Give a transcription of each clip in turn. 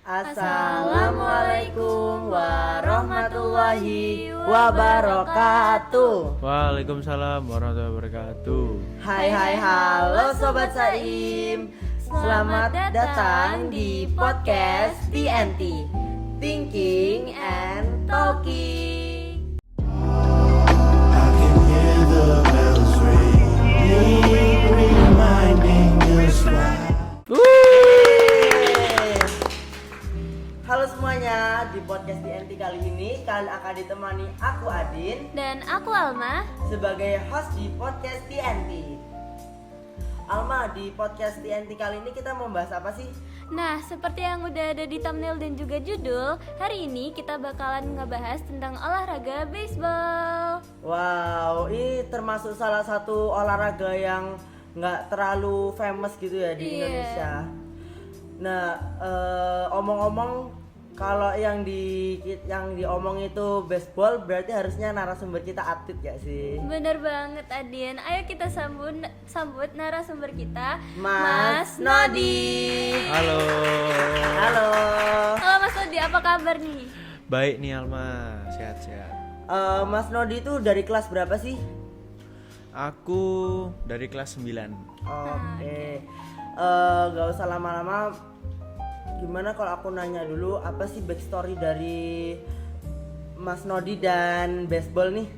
Assalamualaikum warahmatullahi wabarakatuh. Waalaikumsalam warahmatullahi wabarakatuh. Hai, halo Sobat Saim. Selamat datang di podcast TNT, Thinking and Talking. I can hear the bells ring, reminding us why. Halo semuanya, di podcast TNT kali ini kalian akan ditemani aku Adin dan aku Alma sebagai host di podcast TNT. Alma, di podcast TNT kali ini kita mau bahas apa sih? Nah, seperti yang udah ada di thumbnail dan juga judul, hari ini kita bakalan ngebahas tentang olahraga baseball. Wow, ini termasuk salah satu olahraga yang nggak terlalu famous gitu ya di Indonesia. Nah, omong-omong, kalau yang diomong itu baseball, berarti harusnya narasumber kita atlet gak sih? Bener banget Adin. Ayo kita sambut narasumber kita, Mas Nodi. Halo. Halo. Halo Mas Nodi, apa kabar nih? Baik nih Alma, sehat-sehat. Mas Nodi itu dari kelas berapa sih? Aku dari kelas 9. Oke. Gak usah lama-lama. Gimana kalau aku nanya dulu, apa sih backstory dari Mas Nodi dan baseball nih?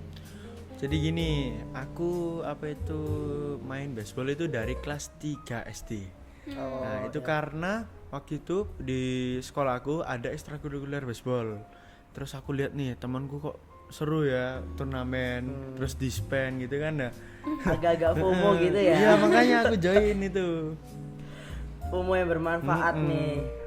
Jadi gini, aku main baseball itu dari kelas 3 SD. Nah, itu karena waktu itu di sekolahku ada ekstrakurikuler baseball. Terus aku lihat nih, temanku kok seru ya turnamen, terus dispen gitu kan ya. Agak-agak FOMO gitu ya? Iya, makanya aku join itu. FOMO yang bermanfaat nih.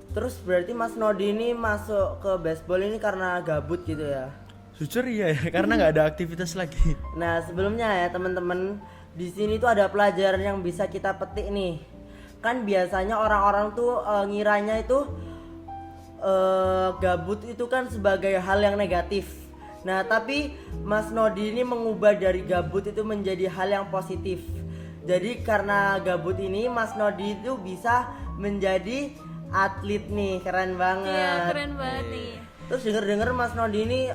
Terus berarti Mas Nodi ini masuk ke baseball ini karena gabut gitu ya? Jujur iya ya, karena nggak ada aktivitas lagi. Nah sebelumnya ya teman-teman, di sini tuh ada pelajaran yang bisa kita petik nih. Kan biasanya orang-orang tuh ngiranya itu gabut itu kan sebagai hal yang negatif. Nah tapi Mas Nodi ini mengubah dari gabut itu menjadi hal yang positif. Jadi karena gabut ini Mas Nodi itu bisa menjadi atlet nih, keren banget. Iya, keren banget nih. Terus denger Mas Nodi ini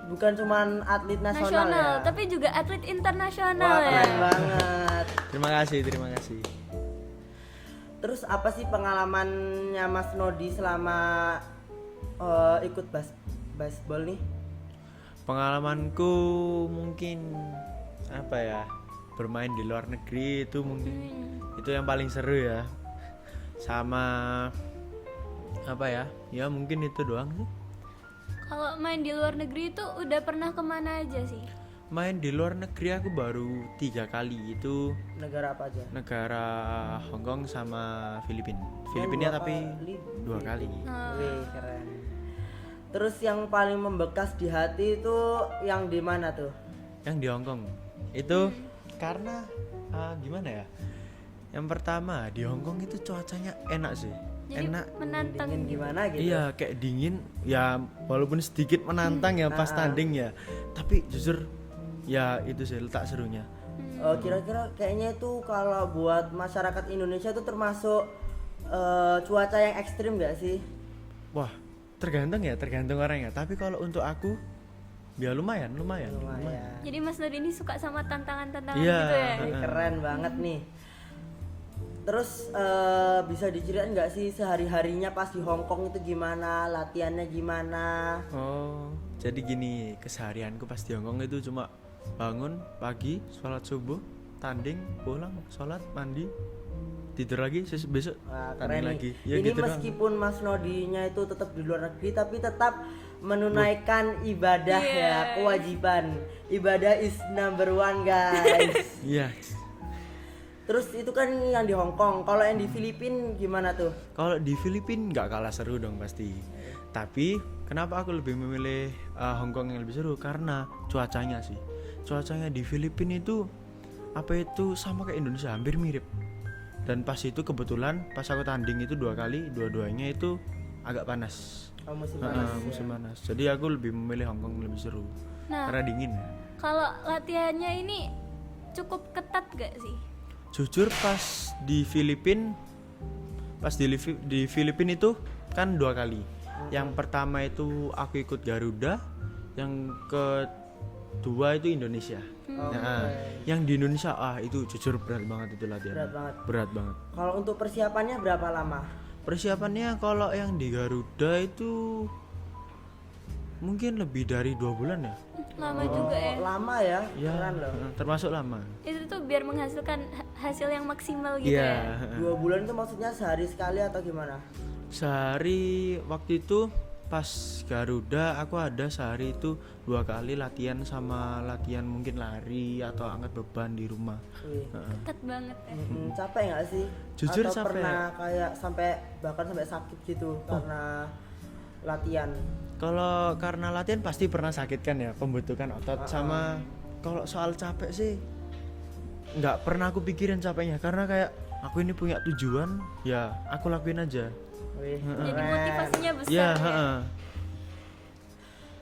bukan cuman atlet nasional ya, tapi juga atlet internasional. Wah, ya. keren banget. Terima kasih. Terus apa sih pengalamannya Mas Nodi selama ikut baseball nih? Pengalamanku mungkin bermain di luar negeri itu mungkin itu yang paling seru ya. Sama ya mungkin itu doang sih. Kalau main di luar negeri itu udah pernah kemana aja sih? Main di luar negeri aku baru 3 kali. Itu Negara apa aja? negara Hongkong sama Filipina. Filipina tapi 2 kali. Wih, keren. Terus yang paling membekas di hati itu yang di mana tuh? Yang di Hongkong itu karena gimana ya? Yang pertama di Hongkong itu cuacanya enak sih. Jadi enak, menantang Dingin gitu. gimana gitu? iya kayak dingin ya, walaupun sedikit menantang ya pas tanding ya, tapi jujur ya itu sih letak serunya. Kira-kira kayaknya itu kalau buat masyarakat Indonesia itu termasuk cuaca yang ekstrim gak sih? Wah, tergantung orangnya, tapi kalau untuk aku ya lumayan. Jadi Mas Nodi ini suka sama tantangan-tantangan Iya. gitu ya? Wih, keren banget nih. Terus bisa diceritain nggak sih sehari-harinya pas di Hongkong itu gimana, latihannya gimana? Oh, jadi gini, keseharianku pas di Hongkong itu cuma bangun pagi, sholat subuh, tanding, pulang, sholat, mandi, tidur lagi, besok Wah, tanding keren lagi. nih. Ya Ini gitu doang. meskipun Mas Nodinya itu tetap di luar negeri tapi tetap menunaikan ibadah ya, kewajiban. Ibadah is number one, guys. Iya. Terus itu kan yang di Hongkong. Kalau yang di Filipina gimana tuh? Kalau di Filipina nggak kalah seru dong pasti. Tapi kenapa aku lebih memilih Hongkong yang lebih seru? Karena cuacanya sih. Cuacanya di Filipina itu sama kayak Indonesia, hampir mirip. Dan pas itu kebetulan pas aku tanding itu 2 kali, dua-duanya itu agak panas. Oh, musim panas. Musim panas. Jadi aku lebih memilih Hongkong lebih seru. Nah, Karena dingin ya. kalau latihannya ini cukup ketat gak sih? Jujur pas di Filipina pas di Filipina itu kan 2 kali. Yang pertama itu aku ikut Garuda, yang kedua itu Indonesia. Nah, yang di Indonesia itu jujur berat banget itu latihan. Berat banget. Kalau untuk persiapannya berapa lama? Persiapannya kalau yang di Garuda itu mungkin lebih dari 2 bulan ya. Lama juga ya. Lama ya, Ya, keren loh. termasuk lama. Itu tuh biar menghasilkan hasil yang maksimal gitu ya. 2 bulan itu maksudnya sehari sekali atau gimana? Sehari waktu itu pas Garuda aku ada sehari itu 2 kali latihan sama latihan mungkin lari atau angkat beban di rumah. Wih. Ketat banget ya. Capek nggak sih? Jujur atau capek. pernah kayak bahkan sampai sakit gitu karena latihan? Kalau karena latihan pasti pernah sakit kan ya, pembentukan otot sama kalau soal capek sih nggak pernah aku pikirin capeknya karena kayak aku ini punya tujuan ya aku lakuin aja. Wih, Jadi keren. motivasinya besar Ya, ya.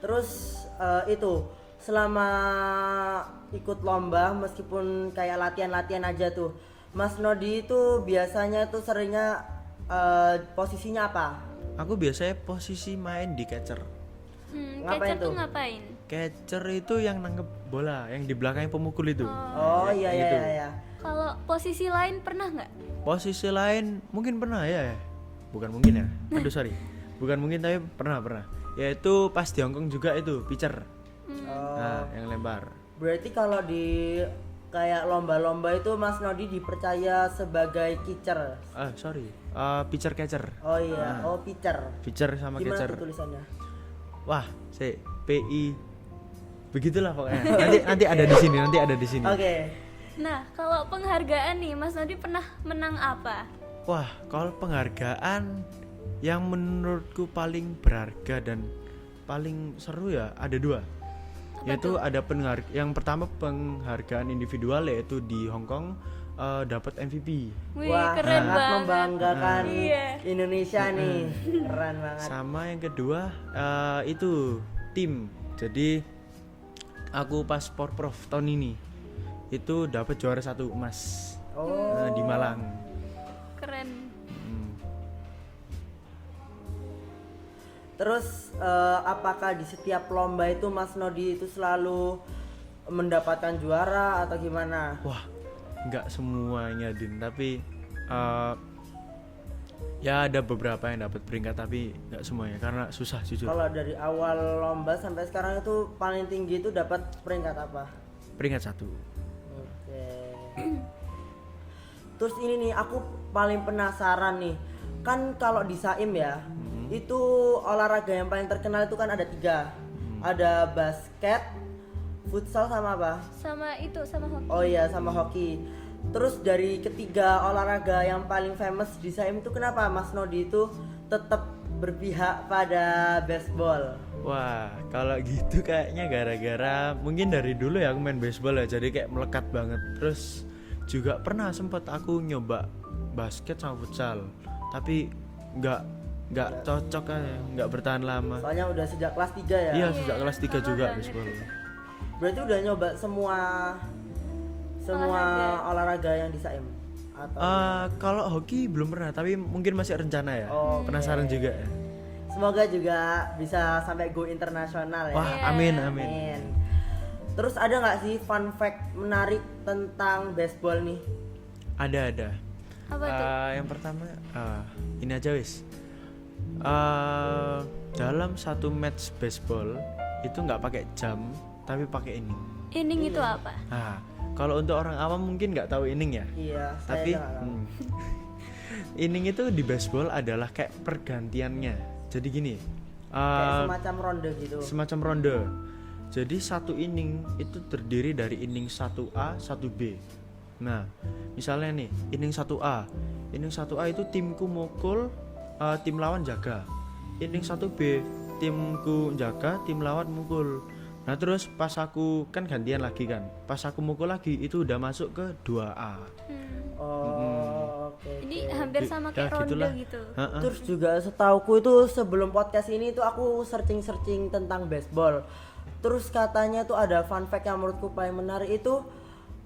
Terus itu selama ikut lomba meskipun kayak latihan-latihan aja tuh, Mas Nodi itu biasanya tuh seringnya posisinya apa? Aku biasanya posisi main di catcher. Ngapain Catcher tuh tuh? ngapain? Catcher itu yang nangkep bola, yang di belakangnya pemukul itu. Oh iya iya gitu. iya. Kalau posisi lain pernah nggak? Posisi lain mungkin pernah ya. Bukan mungkin ya. Aduh sorry. Bukan mungkin tapi pernah. Yaitu pas di Hongkong juga itu pitcher. Oh, Nah, yang lempar. berarti kalau di kayak lomba-lomba itu Mas Nodi dipercaya sebagai catcher. Sorry. Pitcher catcher. Oh iya, oh pitcher. Pitcher sama Gimana catcher. tuh tulisannya? Wah, PI. Begitulah pokoknya. nanti ada di sini. Oke. Nah, kalau penghargaan nih, Mas Nodi pernah menang apa? Wah, kalau penghargaan yang menurutku paling berharga dan paling seru ya ada 2. Yaitu ada yang pertama penghargaan individual yaitu di Hong Kong dapat MVP. Wih, Wah, keren sangat banget. membanggakan Iya. Indonesia nih. Keren banget. Sama yang kedua itu tim. Jadi aku pas Porprov tahun ini itu dapat juara 1 emas Oh. di Malang. Keren. Terus apakah di setiap lomba itu Mas Nodi itu selalu mendapatkan juara atau gimana? Wah, nggak semuanya Din, tapi ya ada beberapa yang dapat peringkat tapi nggak semuanya karena susah jujur. Kalau dari awal lomba sampai sekarang itu paling tinggi itu dapat peringkat apa? Peringkat 1. Oke. Terus ini nih aku paling penasaran nih. Kan kalau di Saim ya, itu olahraga yang paling terkenal itu kan ada 3. Ada basket, futsal sama apa? Sama hoki. Oh iya, sama hoki. Terus dari ketiga olahraga yang paling famous di Saim itu kenapa Mas Nodi itu tetap berpihak pada baseball? Wah, kalau gitu kayaknya gara-gara mungkin dari dulu ya aku main baseball ya, jadi kayak melekat banget. Terus juga pernah sempat aku nyoba basket sama futsal, tapi nggak cocok aja, nggak bertahan lama. Soalnya udah sejak kelas 3 ya? Iya, sejak kelas 3 sama juga banget. baseball. Berarti udah nyoba semua olahraga yang di Saim? Atau Kalau hoki belum pernah, tapi mungkin masih rencana ya. Oke. Penasaran juga ya. semoga juga bisa sampai go internasional ya. Wah, amin. Amin. Terus ada nggak sih fun fact menarik tentang baseball nih? Ada. Apa tuh? Yang pertama, ini aja wis. Dalam satu match baseball itu nggak pakai jam, tapi pakai inning. Inning itu apa? Nah, kalau untuk orang awam mungkin nggak tahu inning ya. Iya, Tapi saya nggak tahu. inning itu di baseball adalah kayak pergantiannya. Jadi gini, Kayak semacam ronde gitu. semacam ronde. Jadi satu inning itu terdiri dari inning 1A, 1B. Nah, misalnya nih, inning 1A. Inning 1A itu timku mukul, tim lawan jaga. Inning 1B, timku jaga, tim lawan mukul. Nah, terus pas aku kan gantian lagi kan. Pas aku mukul lagi itu udah masuk ke 2A. Oh, oke. Jadi oke. hampir sama kayak ronde gitulah. gitu. Ha-ha. Terus juga setauku itu sebelum podcast ini tuh aku searching tentang baseball. Terus katanya tuh ada fun fact yang menurutku paling menarik itu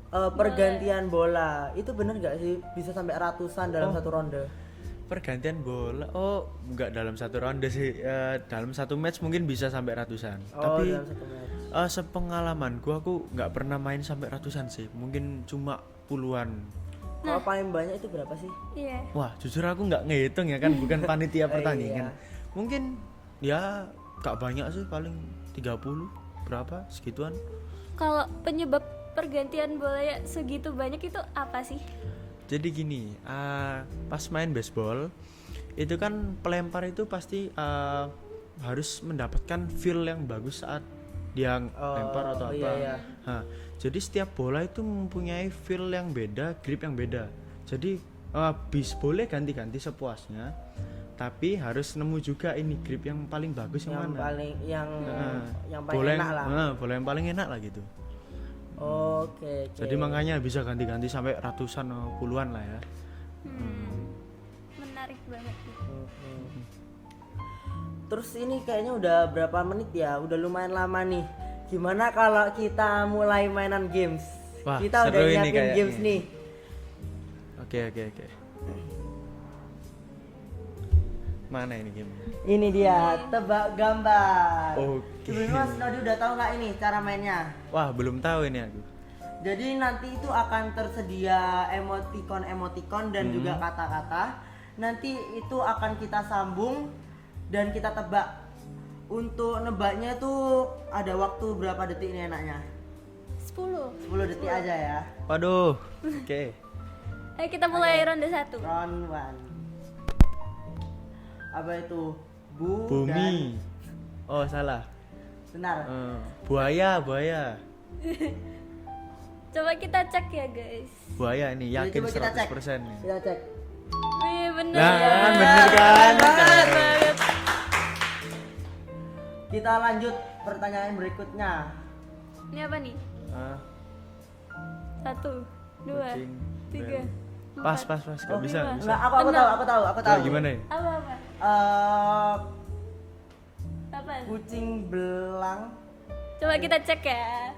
pergantian bola. Itu bener gak sih bisa sampai ratusan dalam satu ronde? pergantian bola. Oh, enggak dalam satu ronde sih. Dalam satu match mungkin bisa sampai ratusan. Oh, Tapi dalam satu match. sepengalamanku aku nggak pernah main sampai ratusan sih. Mungkin cuma puluhan. Kalau paling banyak itu berapa sih? Iya. Wah, jujur aku nggak ngitung ya kan, bukan panitia pertandingan. Mungkin ya gak banyak sih, paling 30 berapa segituan. Kalau penyebab pergantian bola ya segitu banyak itu apa sih? Jadi gini, pas main baseball itu kan pelempar itu pasti harus mendapatkan feel yang bagus saat dia lempar atau apa. Iya. Nah, jadi setiap bola itu mempunyai feel yang beda, grip yang beda. Jadi boleh ganti-ganti sepuasnya, tapi harus nemu juga ini grip yang paling bagus yang mana. yang paling bola enak lah. bola yang paling enak lah gitu. Oke. Jadi makanya bisa ganti-ganti sampai ratusan puluhan lah ya. Menarik banget nih. Terus ini kayaknya udah berapa menit ya? Udah lumayan lama nih. Gimana kalau kita mulai mainan games? Wah, Kita udah seru ini nyiapin kayaknya. games nih. Oke. Mana ini game? Ini dia, tebak gambar. Oke. Sebelumnya Mas Nodi udah tahu nggak ini cara mainnya? Wah, belum tahu ini aku. Jadi nanti itu akan tersedia emoticon dan juga kata-kata. Nanti itu akan kita sambung dan kita tebak. Untuk nebaknya tuh ada waktu berapa detik nih enaknya? 10. 10 detik aja ya. Waduh. Oke. Ayo kita mulai ronde 1. Round 1. Apa itu? Bumi. Oh, salah. Benar. Buaya. Coba kita cek ya guys. Buaya ini Jadi yakin coba kita cek. 100% nih. Kita cek. Wih bener. Nah, kan bener kan? Banget. Kita lanjut pertanyaan berikutnya. Ini apa nih? 1, 2, Kucing, 3. Pas. Gak bisa. Enggak, aku tahu. Oh, gimana ya? Apa? Eh, Apa? kucing belang. Coba kita cek ya.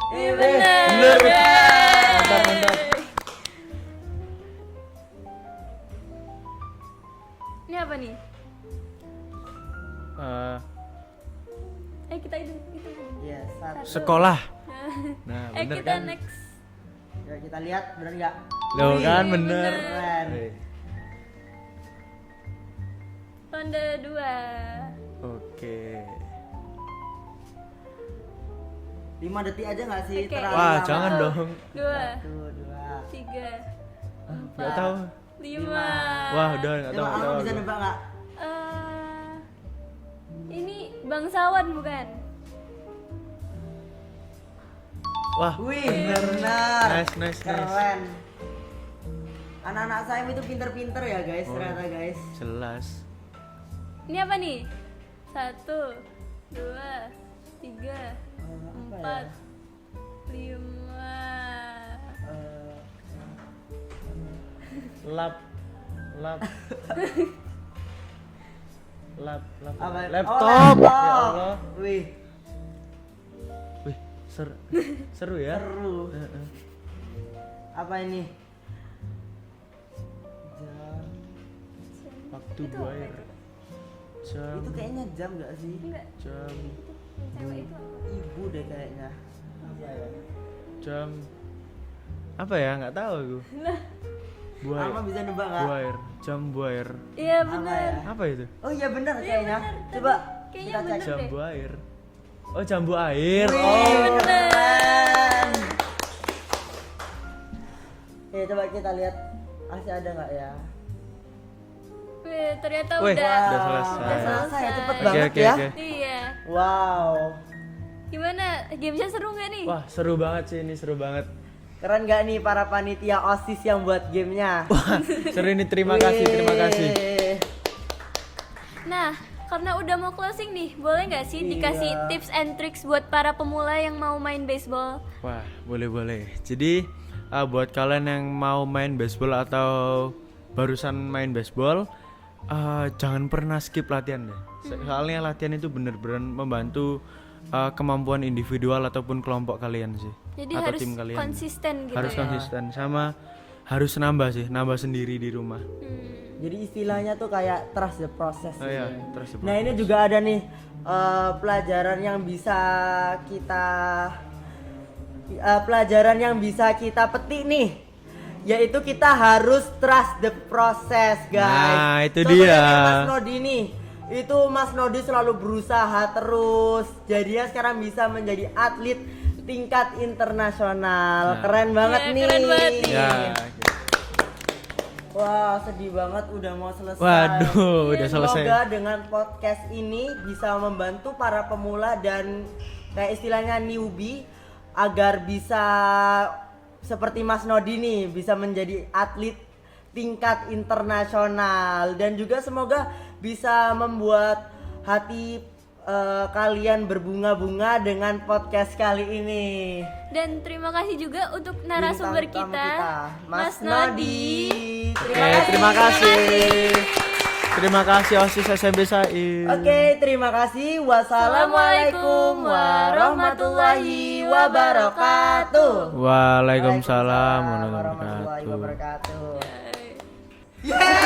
Bener. Mantap. Ini apa nih? Kita itu. Yes, satu. Sekolah. Nah, bener Kita kan? next. Ya, kita lihat benar nggak? Loh Wih, kan bener. keren. Ronde 2. Oke. 5 detik aja nggak sih? Oke. Terlalu Wah, lama. jangan dong. 2, 2. 3, Gak tahu. 5. Wah, udah enggak tahu. Coba bisa nebak nggak? Ini bangsawan bukan? Wah, Wih, benar. Nice. Keren. Anak-anak saya itu pinter-pinter ya guys, ternyata guys. Jelas. Ini apa nih? 1, 2, 3, 4, 5. Lap. Apa? Laptop. Oh, Ya Allah. Wih, Wih, seru ya. seru. Apa ini? Jam. Waktu Itu buaya. Jam. Itu kayaknya jam nggak sih? Enggak, Jam. cewek itu apa? Ibu deh kayaknya. Apa ya? Jam. Apa ya? Nggak tahu aku. Buaya. Alma bisa nebak nggak? Buair. Jam buair. Iya Apa benar. ya? Apa itu? Oh iya benar Iya, kayaknya. benar. Coba Kayaknya kita cek. benar. Jam deh. buair. Oh, jambu air. Wih, Oh. keren. Coba kita lihat masih ada nggak ya? Wih, ternyata Wih, udah udah selesai. Udah selesai ya, cepet Oke, banget oke, ya. oke. Iya. Wow, Gimana? Gamesnya seru nggak nih? Wah, seru banget sih ini, seru banget. keren nggak nih para panitia OSIS yang buat gamenya? Wah, seru ini. Terima kasih. Wih. Nah, karena udah mau closing nih, boleh nggak sih dikasih Iya. tips and tricks buat para pemula yang mau main baseball? Wah, boleh. Jadi buat kalian yang mau main baseball atau barusan main baseball, jangan pernah skip latihan deh. Soalnya latihan itu bener-bener membantu kemampuan individual ataupun kelompok kalian sih. Jadi atau harus tim kalian. konsisten gitu Harus ya. konsisten sama harus nambah sendiri di rumah. Jadi istilahnya tuh kayak trust the process. Oh iya, trust the Nah ini juga ada nih pelajaran yang bisa kita petik nih, yaitu kita harus trust the process, guys. Nah, itu Contohnya dia. kayak Mas Nodi nih, itu Mas Nodi selalu berusaha terus, jadinya sekarang bisa menjadi atlet tingkat internasional. Keren banget Ya, nih. keren banget nih. Ya. Wah, sedih banget udah mau selesai. Waduh, udah selesai. Semoga dengan podcast ini bisa membantu para pemula dan kayak istilahnya newbie agar bisa seperti Mas Nodi nih bisa menjadi atlet tingkat internasional, dan juga semoga bisa membuat hati kalian berbunga-bunga dengan podcast kali ini. Dan terima kasih juga untuk narasumber Bintang tamu kita, Mas Nodi. Terima kasih. Terima kasih OSIS SMP Said. Oke, terima kasih. Wassalamualaikum warahmatullahi wabarakatuh. Waalaikumsalam warahmatullahi warahmatullahi wabarakatuh. wabarakatuh.